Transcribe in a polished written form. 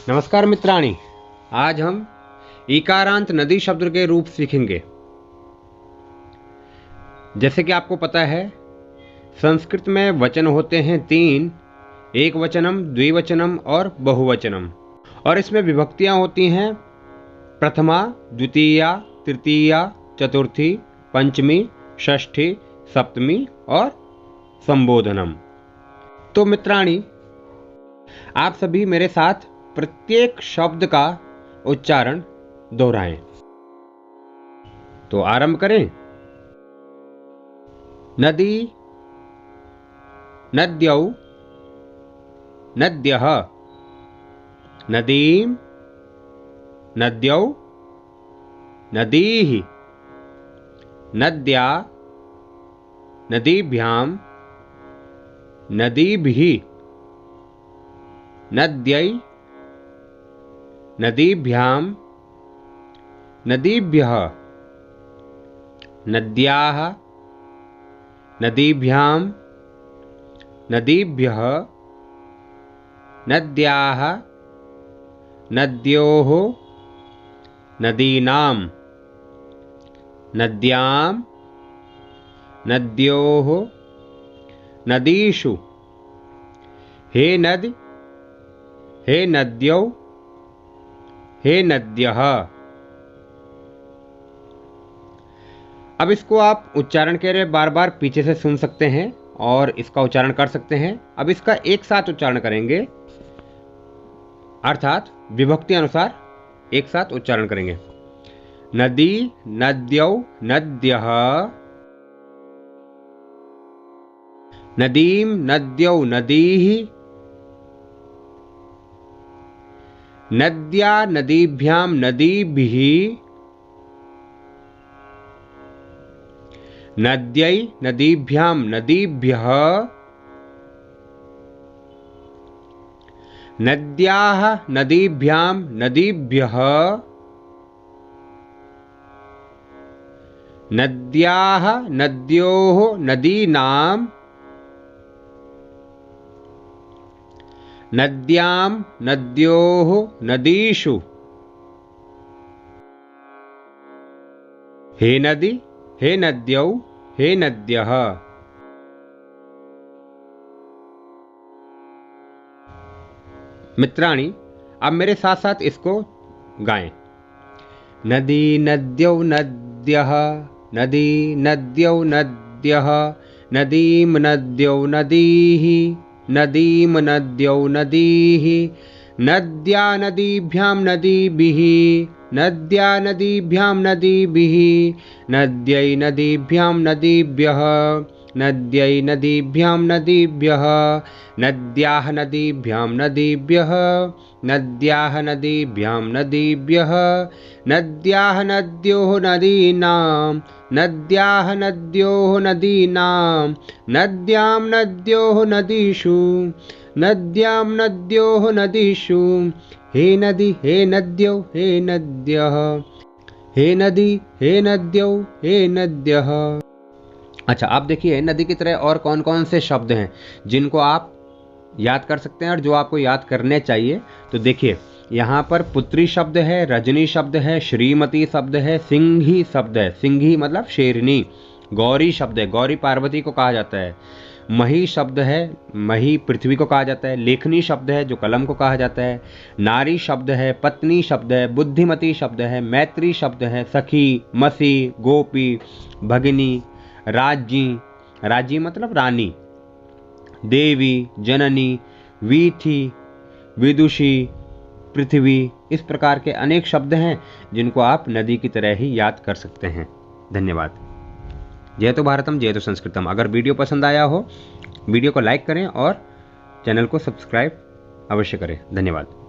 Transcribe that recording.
नमस्कार मित्राणी, आज हम ईकारांत नदी शब्द के रूप सीखेंगे। जैसे कि आपको पता है, संस्कृत में वचन होते हैं 3, एक वचनम, द्विवचनम और बहुवचनम। और इसमें विभक्तियां होती हैं प्रथमा, द्वितीया, तृतीया, चतुर्थी, पंचमी, षष्ठी, सप्तमी और संबोधनम। तो मित्राणी, आप सभी मेरे साथ प्रत्येक शब्द का उच्चारण दोहराएं। तो आरंभ करें। नदी, नद्यौ, नद्यः, नदीं, नद्यौ, नदीः, नद्या, नदीभ्यां, नदीभिः, नद्यै, नदीभ्यां, नदीभ्यः, नद्याः, नदीभ्यां, नदीभ्यः, नद्याः, नद्योः, नदीनां, नद्यां, नद्योः, नदीषु, हे नद, हे नद्यौ, हे नद्यः। अब इसको आप उच्चारण के लिए बार बार पीछे से सुन सकते हैं और इसका उच्चारण कर सकते हैं। अब इसका एक साथ उच्चारण करेंगे, अर्थात विभक्ति अनुसार एक साथ उच्चारण करेंगे। नदी, नद्यौ, नद्यः, नदीं, नद्यौ, नदीः, नद्या, नदीभ्यां, नदीभिः, नद्यै, नदीभ्यां, नदीभ्यः, नद्याः, नदीभ्यां, नदीभ्यः, नद्याः, नद्योः, नदीनां, नद्यां, नद्योः, नदीषु, हे नदी, हे नद्यौ, हे नद्यः। मित्राणी, अब मेरे साथ साथ इसको गाएं। नदी, नद्यौ, नद्यः, नदी, नद्यौ, नद्यः, नदीं, नद्यौ, नदीः, नदीं, नद्यौ, नदीः, नद्या, नदीभ्यां, नदीभिः, नद्या, नदीभ्यां, नदीभिः, नद्यै, नदीभ्यां, नदीभ्यः, नद्यै, नदीभ्यां, नदीभ्यः, नद्याः, नदीभ्यां, नदीभ्यः, नद्याः, नदीभ्यां, नदीभ्यः, नद्याः, नद्योः, नदीनां, नद्याः, नद्योः, नदीनां, नद्यां, नद्योः, नदीषु, नद्यां, नद्योः, नदीषु, हे नदी, हे नद्यौ, हे नद्यः, हे नदी, हे नद्यौ, हे नद्यः। अच्छा, आप देखिए नदी की तरह और कौन कौन से शब्द हैं जिनको आप याद कर सकते हैं और जो आपको याद करने चाहिए। तो देखिए, यहाँ पर पुत्री शब्द है, रजनी शब्द है, श्रीमती शब्द है, सिंही शब्द है, सिंही मतलब शेरनी, गौरी शब्द है, गौरी पार्वती को कहा जाता है, मही शब्द है, मही पृथ्वी को कहा जाता है, लेखनी शब्द है जो कलम को कहा जाता है, नारी शब्द है, पत्नी शब्द है, बुद्धिमती शब्द है, मैत्री शब्द है, सखी, मसी, गोपी, भगिनी, राज्ञी, राज्ञी मतलब रानी, देवी, जननी, वीथी, विदुषी, पृथ्वी। इस प्रकार के अनेक शब्द हैं जिनको आप नदी की तरह ही याद कर सकते हैं। धन्यवाद। जय तो भारतम, जय तो संस्कृतम। अगर वीडियो पसंद आया हो, वीडियो को लाइक करें और चैनल को सब्सक्राइब अवश्य करें। धन्यवाद।